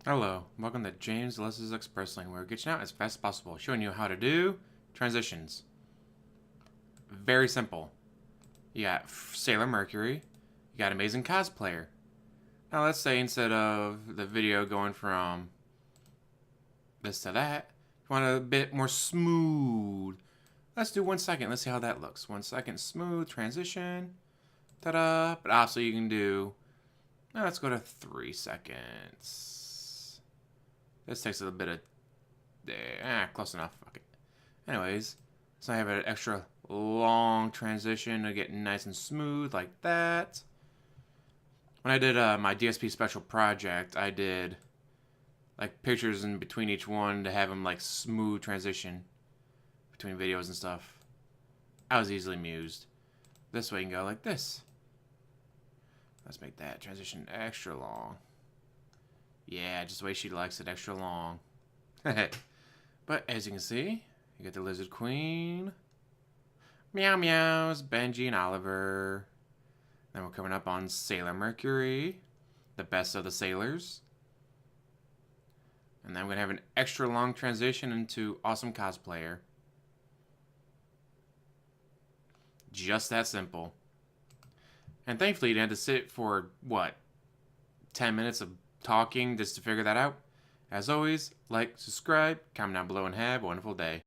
Hello, welcome to James Leslie's Express Lane, where we're getting out as fast as possible, showing you how to do transitions. Very simple. You got Sailor Mercury, you got Amazing Cosplayer. Now let's say instead of the video going from this to that, you want it a bit more smooth. Let's do 1 second, let's see how that looks. 1 second, smooth transition. Ta-da! But also you can do, now let's go to 3 seconds. This takes a little bit of close enough. Okay. Anyways, so I have an extra long transition to get nice and smooth like that. When I did my DSP special project, I did like pictures in between each one to have them like smooth transition between videos and stuff. I was easily amused. This way you can go like this. Let's make that transition extra long. Yeah, just the way she likes it, extra long. But as you can see, you get the Lizard Queen, Meow Meows, Benji, and Oliver. Then we're coming up on Sailor Mercury, the best of the sailors. And then we're going to have an extra long transition into Awesome Cosplayer. Just that simple. And thankfully, you didn't have to sit for, what, 10 minutes of talking just to figure that out. As always, like, subscribe, comment down below, and have a wonderful day.